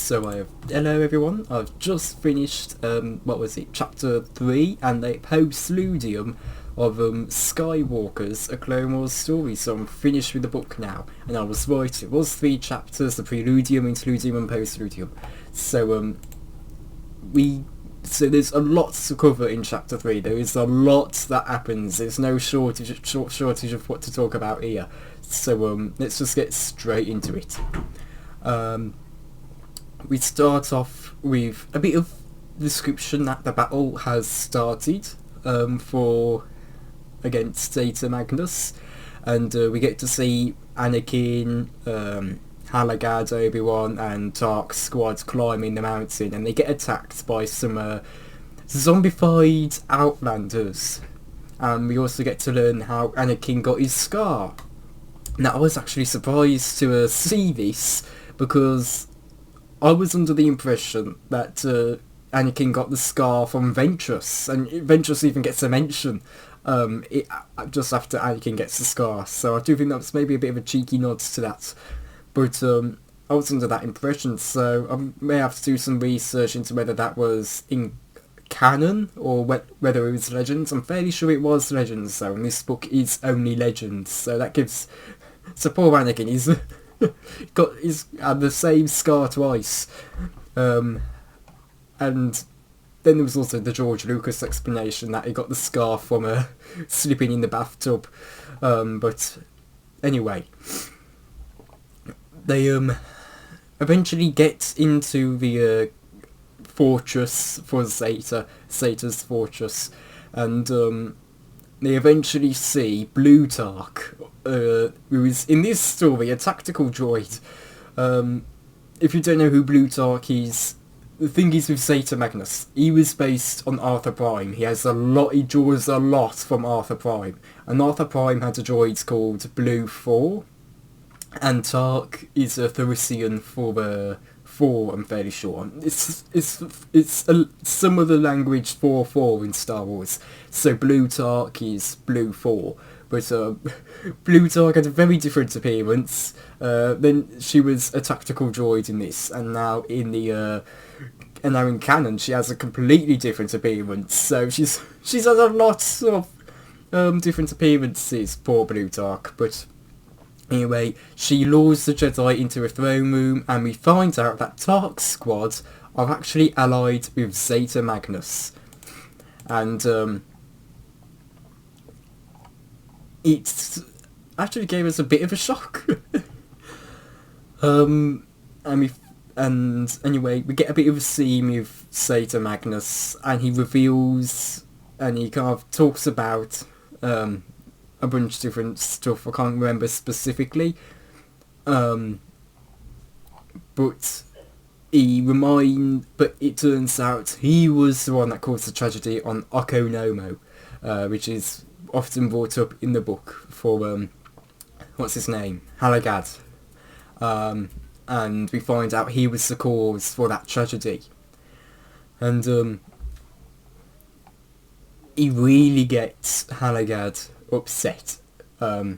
Hello everyone, I've just finished, chapter 3 and a Postludium of Skywalkers, a Clone Wars story, so I'm finished with the book now, and I was right, it was 3 chapters, the Preludium, Interludium and Postludium. So there's a lot to cover in chapter 3, there is a lot that happens, there's no shortage of what to talk about here, so let's just get straight into it. We start off with a bit of description that the battle has started against Zeta Magnus, and we get to see Anakin, Halagad, Obi-Wan and Tark's squad climbing the mountain, and they get attacked by some zombified Outlanders, and we also get to learn how Anakin got his scar. Now I was actually surprised to see this, because I was under the impression that Anakin got the scar from Ventress, and Ventress even gets a mention just after Anakin gets the scar, so I do think that's maybe a bit of a cheeky nod to that, but I was under that impression, so I may have to do some research into whether that was in canon or whether it was Legends. I'm fairly sure it was Legends though, and this book is only Legends, so that gives... So poor Anakin, he's had the same scar twice, and then there was also the George Lucas explanation that he got the scar from slipping in the bathtub, but anyway, they eventually get into the fortress for Zeta's fortress, and they eventually see Plutarch, who is in this story a tactical droid. If you don't know who Plutarch is, the thing is with Zeta Magnus, he was based on Arthur Prime. He draws a lot from Arthur Prime, and Arthur Prime had a droid called Blue 4, and Tark is a Thurician for 4, I'm fairly sure. It's some of the language 4 in Star Wars, so Plutarch is Blue 4. But Plutarch had a very different appearance. Then she was a tactical droid in this, and now in canon she has a completely different appearance. So she's had a lot of different appearances, poor Plutarch. But anyway, she lures the Jedi into a throne room, and we find out that Tark's squad are actually allied with Zeta Magnus, and it actually gave us a bit of a shock. And anyway, we get a bit of a scene with Zeta Magnus, and he reveals, and he kind of talks about a bunch of different stuff. I can't remember specifically, but it turns out he was the one that caused the tragedy on Okonomo, which is often brought up in the book for what's his name, Halagad, and we find out he was the cause for that tragedy, and he really gets Halagad upset, and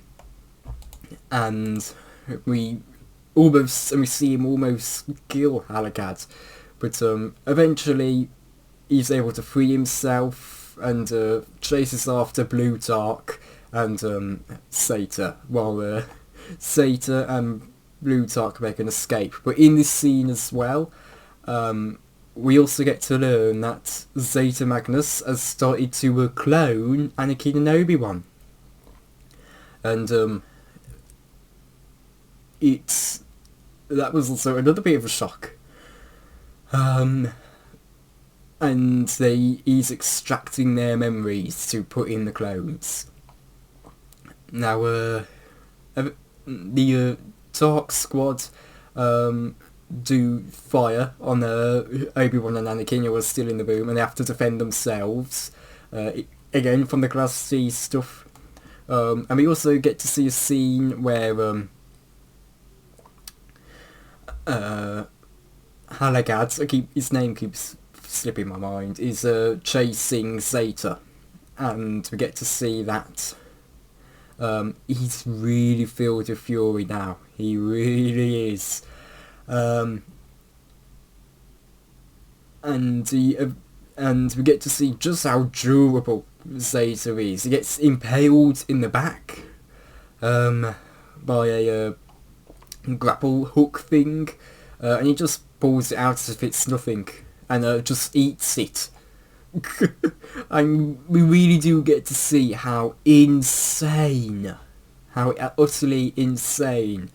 we see him almost kill Halagad, but eventually he's able to free himself and chases after Plutarch and Zeta, while Zeta and Plutarch make an escape. But in this scene as well, we also get to learn that Zeta Magnus has started to clone Anakin and Obi-Wan, and that was also another bit of a shock. And he's extracting their memories to put in the clones. Now, the Tark squad do fire on Obi-Wan and Anakin, who are still in the room, and they have to defend themselves, again from the Class C stuff. And we also get to see a scene where Halagad, his name keeps slipping my mind, is chasing Zeta, and we get to see that he's really filled with fury now. He really is. and we get to see just how durable Zeta is. He gets impaled in the back by a grapple hook thing, and he just pulls it out as if it's nothing, and just eats it. And we really do get to see how insane, how utterly insane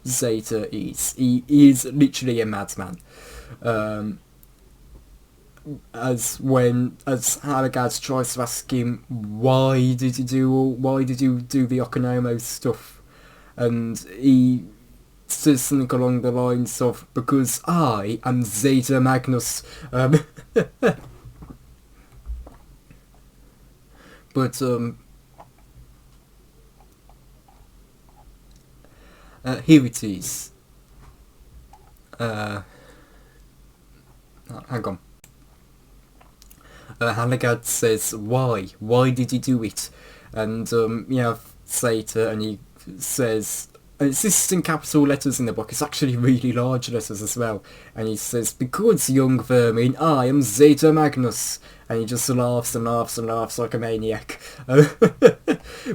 Zeta is. He is literally a madman. As Halagad tries to ask him, why did you do the Okonomo stuff, and he says something along the lines of, because I am Zeta Magnus. But here it is. Hang on. Halagad says, why? Why did you do it? And you have Zeta, and he says, and it's this in capital letters in the book, it's actually really large letters as well, and he says, because, young vermin, I am Zeta Magnus, and he just laughs and laughs and laughs like a maniac.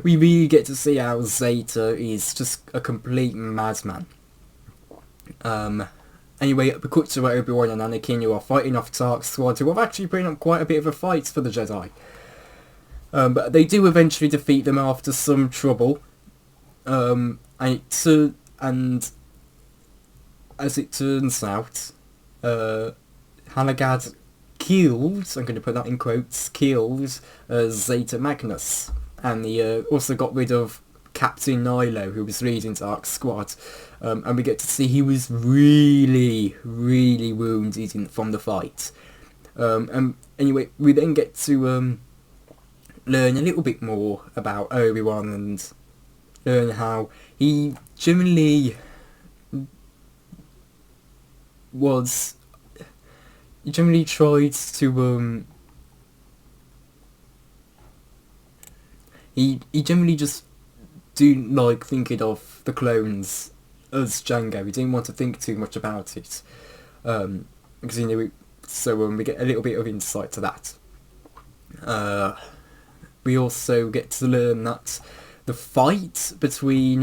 We really get to see how Zeta is just a complete madman. Anyway, we cut to Obi-Wan and Anakin, who are fighting off Tark's squad, who have actually put up quite a bit of a fight for the Jedi. But they do eventually defeat them after some trouble. And as it turns out, Halagad kills, I'm going to put that in quotes, kills Zeta Magnus. And he also got rid of Captain Nilo, who was leading Tark's squad. And we get to see he was really, really wounded from the fight. And anyway, we then get to learn a little bit more about Obi-Wan and learn how he generally tried to he generally just didn't like thinking of the clones as Jango. He didn't want to think too much about it, because he knew it. So we get a little bit of insight to that. We also get to learn that the fight between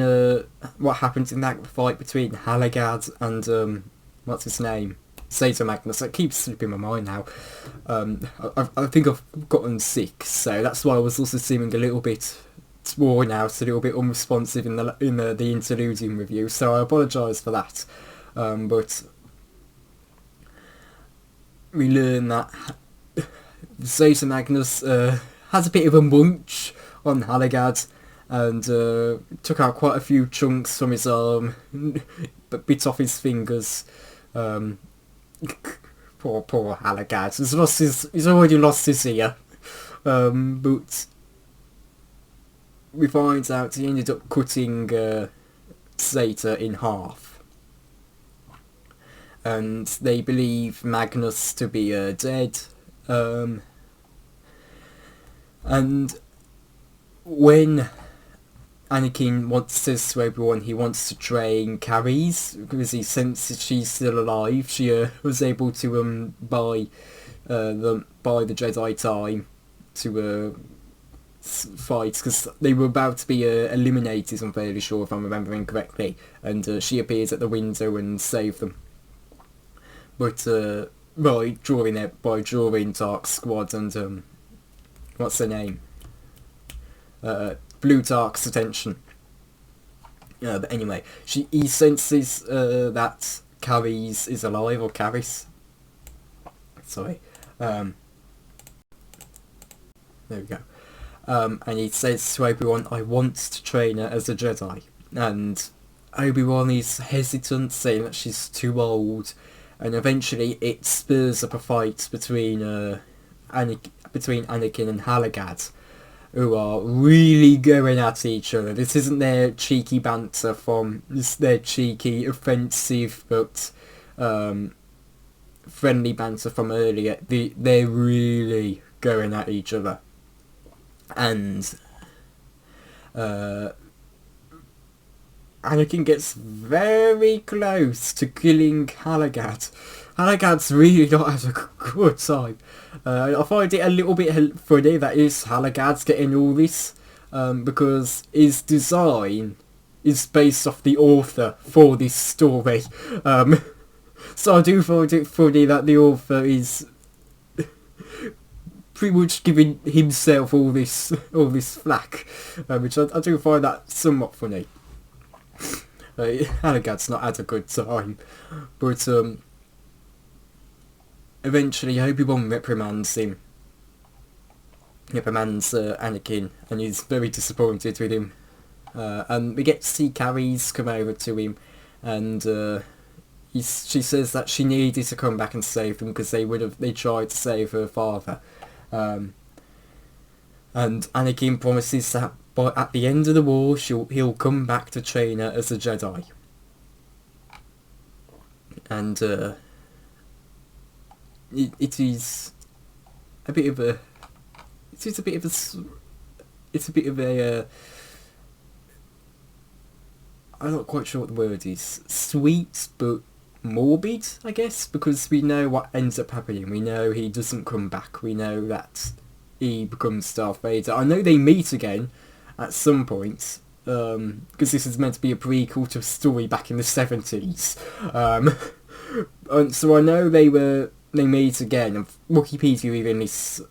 what happened in that fight between Halagad and what's his name, Zeta Magnus. It keeps slipping my mind now. I think I've gotten sick, so that's why I was also seeming a little bit worn out, a little bit unresponsive in the Interludium review. So I apologise for that. But we learn that Zeta Magnus has a bit of a munch on Halagad, and took out quite a few chunks from his arm, but bit off his fingers. Poor Halagad. He's already lost his ear. But we find out he ended up cutting Zeta in half. And they believe Magnus to be dead. And when Anakin says to Obi-Wan he wants to train Carries, because he senses she's still alive, she was able to buy the Jedi time to fight, because they were about to be eliminated, I'm fairly sure, if I'm remembering correctly, and she appears at the window and saves them. But by drawing Tark's squad and what's her name? Blue Tark's attention. But anyway, he senses that Carries is alive, or Carries. Sorry. There we go. And he says to Obi-Wan, I want to train her as a Jedi. And Obi-Wan is hesitant, saying that she's too old. And eventually it spurs up a fight between Anakin and Halagad, who are really going at each other. This isn't their cheeky banter this is their cheeky, offensive, but friendly banter from earlier. They're really going at each other. And Anakin gets very close to killing Halagad, Halligad's really not having a good time. I find it a little bit funny that is Halligad's getting all this, because his design is based off the author for this story. So I do find it funny that the author is pretty much giving himself all this flack, which I do find that somewhat funny. Halligad's not had a good time, but eventually Obi-Wan reprimands Anakin, and he's very disappointed with him. And we get to see Carrie's come over to him, and she says that she needed to come back and save them because they tried to save her father. And Anakin promises that at the end of the war he'll come back to train her as a Jedi. And it is a bit of a I'm not quite sure what the word is. Sweet but morbid, I guess, because we know what ends up happening. We know he doesn't come back. We know that he becomes Darth Vader. I know they meet again at some point, because this is meant to be a prequel to a story back in the 70s. And so I know they meet again, and Wikipedia even lists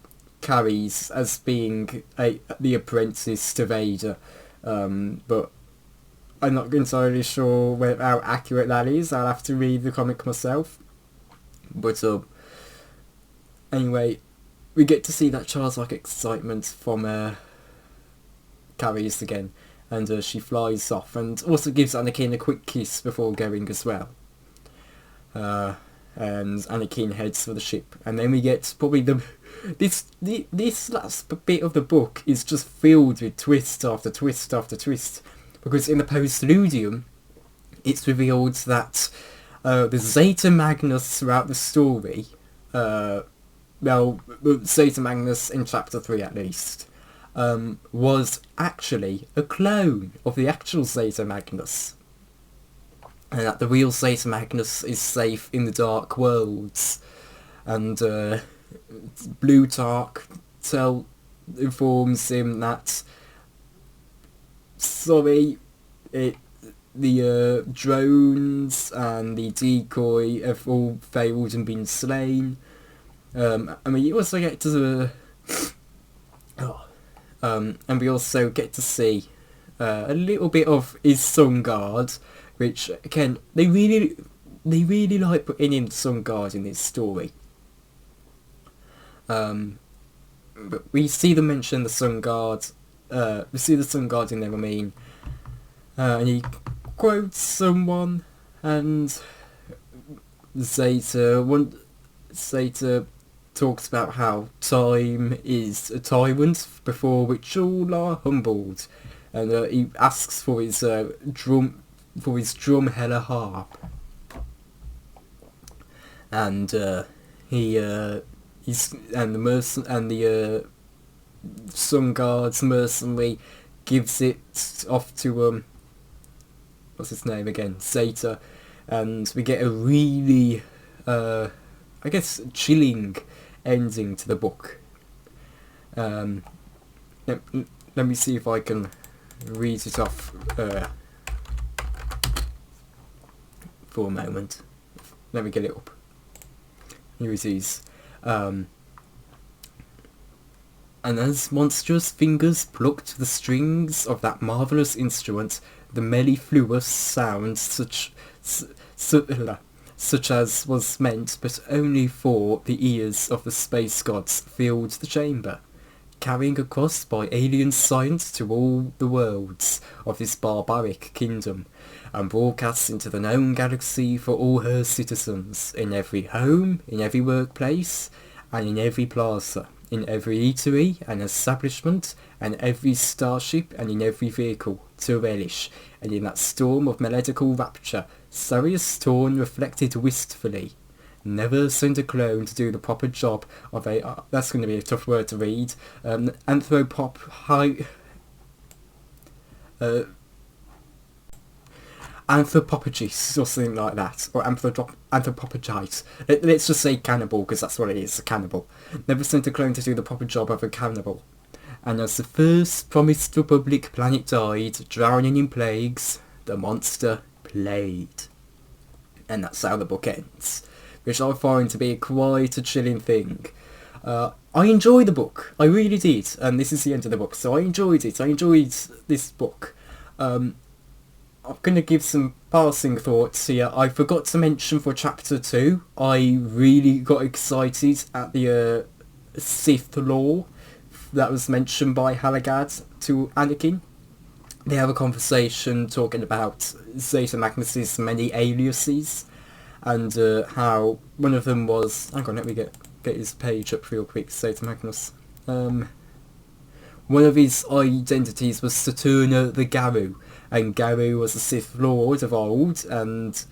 Carrie's as being the apprentice to Vader, but I'm not entirely sure how accurate that is. I'll have to read the comic myself. But anyway, we get to see that childlike excitement from Carrie's again, and she flies off, and also gives Anakin a quick kiss before going as well. And Anakin heads for the ship, and then we get probably this last bit of the book is just filled with twist after twist after twist, because in the Postludium it's revealed that the Zeta Magnus throughout the story, Zeta Magnus in chapter 3 at least, was actually a clone of the actual Zeta Magnus, and that the real Zeta Magnus is safe in the Dark Worlds. And Plutarch informs him that the drones and the decoy have all failed and been slain. I mean, you also get to and we also get to see a little bit of his Sun Guard, which again they really like putting in Sun Guard in this story. But we see them mention the Sun Guard. We see the Sun Guard in there. I mean, and he quotes someone, and Zeta talks about how time is a tyrant before which all are humbled, and he asks for his drum hella harp, and the Sun Guard's mercenary gives it off to what's his name again, Zeta, and we get a really I guess chilling ending to the book. Let me see if I can read it off for a moment. Let me get it up. Here it is. And as monstrous fingers plucked the strings of that marvellous instrument, the mellifluous sounds such as was meant but only for the ears of the space gods filled the chamber, carrying across by alien science to all the worlds of this barbaric kingdom, and broadcast into the known galaxy for all her citizens, in every home, in every workplace, and in every plaza, in every eatery and establishment, and every starship, and in every vehicle, to relish, and in that storm of melodical rapture, Sirius Torn reflected wistfully, never send a clone to do the proper job of a, that's going to be a tough word to read, anthropologist or something like that, or anthropologite. Let's just say cannibal, because that's what it is, a cannibal. Never sent a clone to do the proper job of a cannibal. And as the first promised Republic planet died, drowning in plagues, the monster played. And that's how the book ends, which I find to be quite a chilling thing. I enjoyed the book, I really did, and this is the end of the book, so I enjoyed it. I enjoyed this book. I'm going to give some passing thoughts here. I forgot to mention for chapter 2, I really got excited at the Sith lore that was mentioned by Halagad to Anakin. They have a conversation talking about Zeta Magnus's many aliases, and how one of them was... Hang on, let me get his page up real quick, Zeta Magnus. One of his identities was Saturna the Garu, and Garu was a Sith Lord of old, and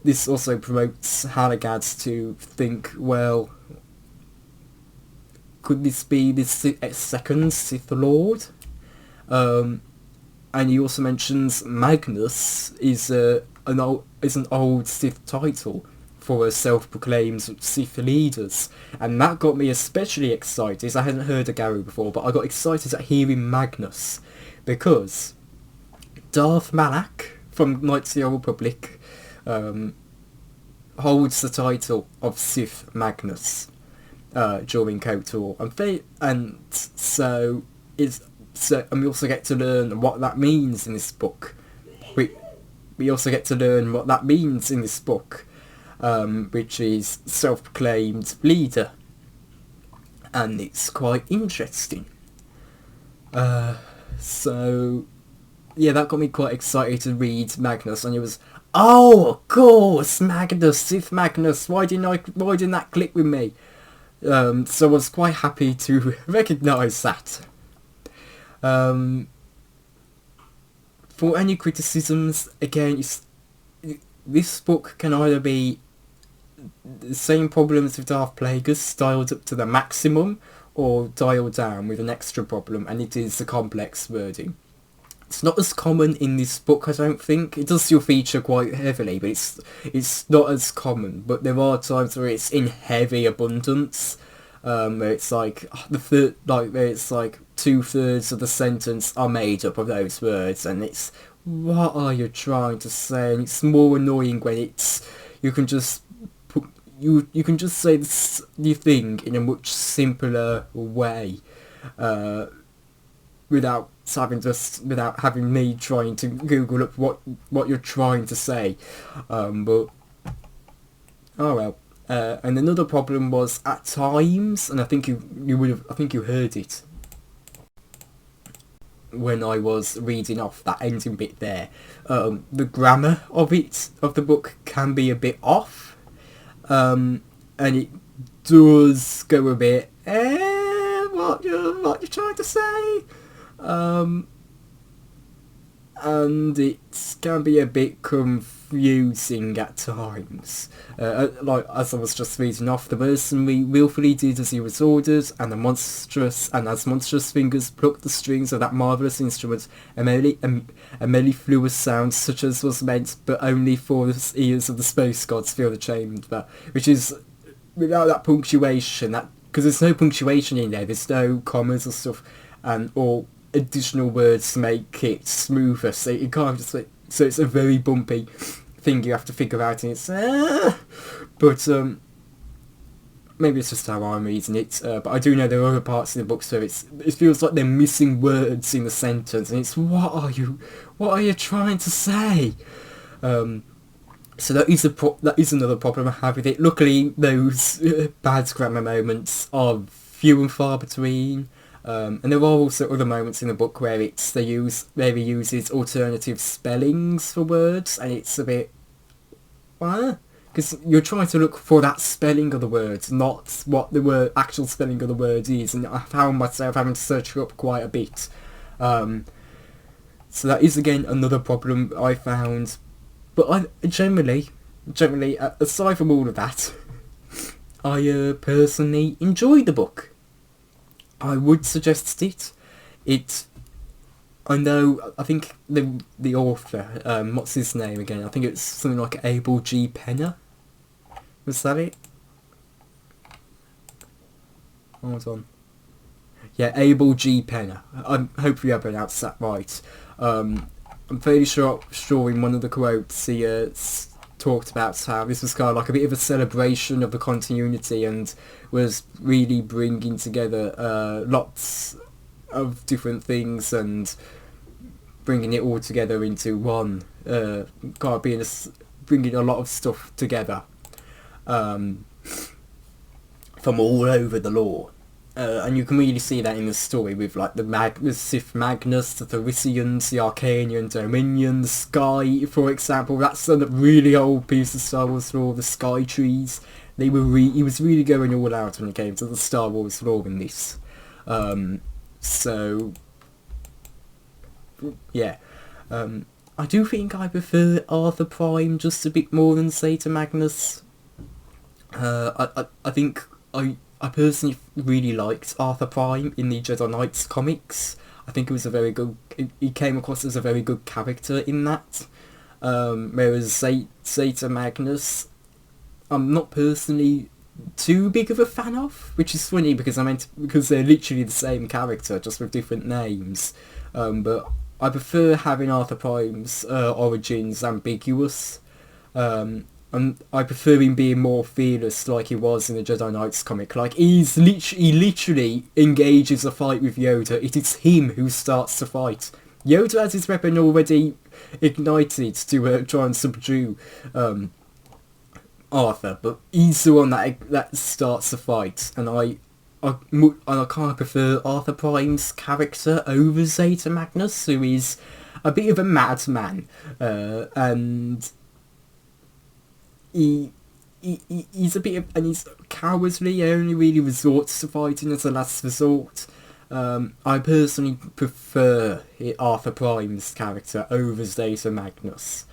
this also promotes Halagad to think, well, could this be this second Sith Lord? And he also mentions Magnus is an old Sith title for self-proclaimed Sith leaders, and that got me especially excited. I hadn't heard of Garu before, but I got excited at hearing Magnus, because Darth Malak from Knights of the Old Republic holds the title of Sith Magnus during KOTOR, and so we also get to learn what that means in this book. We also get to learn what that means in this book, which is self-proclaimed leader, and it's quite interesting. So yeah, that got me quite excited to read Magnus, and it was, oh, of course, Magnus, Sith Magnus. Why didn't that click with me? So I was quite happy to recognise that. For any criticisms, again, this book can either be the same problems with Darth Plagueis dialed up to the maximum, or dialed down with an extra problem, and it is the complex wording. It's not as common in this book, I don't think. It does still feature quite heavily, but it's not as common. But there are times where it's in heavy abundance, where it's like where it's like 2/3 of the sentence are made up of those words, and it's, what are you trying to say? And it's more annoying when you can just say the thing in a much simpler way, without having me trying to Google up what you're trying to say. But oh well. And another problem was at times, and I think you heard it when I was reading off that ending bit there. The grammar of the book can be a bit off, and it does go a bit, what you're trying to say, and it can be a bit confusing at times. Like as I was just reading off, the mercenary willfully did as he was ordered, and as monstrous fingers plucked the strings of that marvellous instrument, a mellifluous sound such as was meant but only for the ears of the space gods filled the chamber, which is without that punctuation, because there's no punctuation in there's no commas or stuff, or additional words to make it smoother, so you can't just so it's a very bumpy thing you have to figure out, and it's but maybe it's just how I'm reading it, but I do know there are other parts in the book so it feels like they're missing words in the sentence, and it's, what are you trying to say? So that is another problem I have with it. Luckily those bad grammar moments are few and far between. And there are also other moments in the book where he uses alternative spellings for words, and it's a bit, what? Because you're trying to look for that spelling of the words, not what the actual spelling of the word is, and I found myself having to search up quite a bit. So that is again another problem I found, but I generally, aside from all of that, I personally enjoyed the book. I would suggest it. I know, I think the author, what's his name again? I think it's something like Abel G. Penner. Was that it? Hold on. Yeah, Abel G. Penner. Hopefully I pronounced that right. I'm fairly sure in one of the quotes he talked about how this was kind of like a bit of a celebration of the continuity and was really bringing together lots of different things and bringing it all together into one, kind of bringing a lot of stuff together from all over the lore. And you can really see that in the story with like the Sith Magnus, the Thoricians, the Arcanian Dominion, the Sky, for example. That's a really old piece of Star Wars lore, the Sky Trees. He was really going all out when it came to the Star Wars lore in this. So, yeah. I do think I prefer Arthur Prime just a bit more than Zeta Magnus. I think I personally really liked Arthur Prime in the Jedi Knights comics. I think it was a very good... He came across as a very good character in that. Whereas Zeta Magnus, I'm not personally too big of a fan of, which is funny because because they're literally the same character, just with different names. But I prefer having Arthur Prime's origins ambiguous. And I prefer him being more fearless like he was in the Jedi Knights comic. Like, he literally engages a fight with Yoda. It is him who starts the fight. Yoda has his weapon already ignited to try and subdue Arthur, but he's the one that starts the fight, and I kind of prefer Arthur Prime's character over Zeta Magnus, who is a bit of a madman, and he's a bit of, and he's cowardly. He only really resorts to fighting as a last resort. I personally prefer Arthur Prime's character over Zeta Magnus.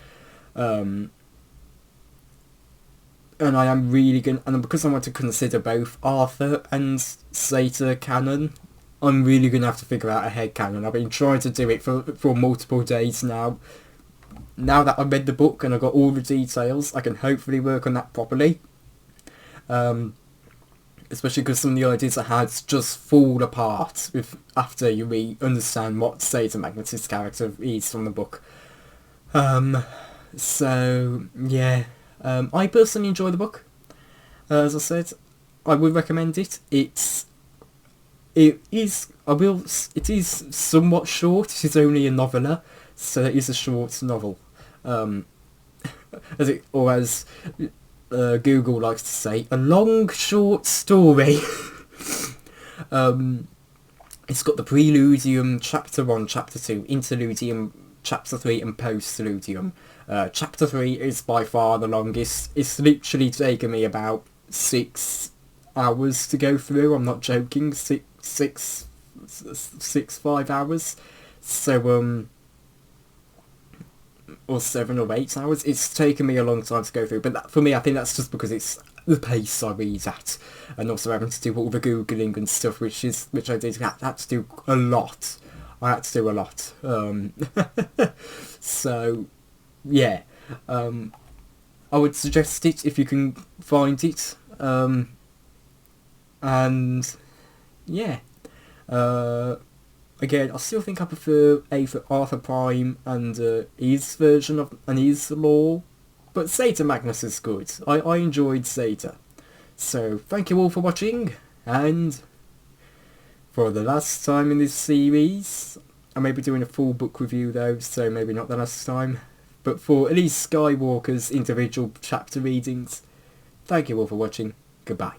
And I am really going, and because I want to consider both Arthur and Zeta canon, I'm really going to have to figure out a headcanon. I've been trying to do it for multiple days now. Now that I've read the book and I've got all the details, I can hopefully work on that properly. Especially because some of the ideas I had just fall apart after you really understand what Zeta Magnus' character is from the book. So, yeah. I personally enjoy the book. As I said, I would recommend it. It is somewhat short. It is only a novella, so it is a short novel. As Google likes to say, a long short story. It's got the Preludium, Chapter 1, Chapter 2, Interludium, Chapter 3 and Postludium. Chapter 3 is by far the longest. It's literally taken me about 6 hours to go through. I'm not joking. 5 hours. So, or 7 or 8 hours. It's taken me a long time to go through. But for me, I think that's just because it's the pace I read at. And also having to do all the Googling and stuff, which I did. I had to do a lot. So, yeah. I would suggest it if you can find it. And, yeah. Again, I still think I prefer Arthur Prime and his version of and his lore, but Zeta Magnus is good. I enjoyed Zeta. So, thank you all for watching, and for the last time in this series, I may be doing a full book review though, so maybe not the last time, but for at least Skywalkers individual chapter readings, thank you all for watching, goodbye.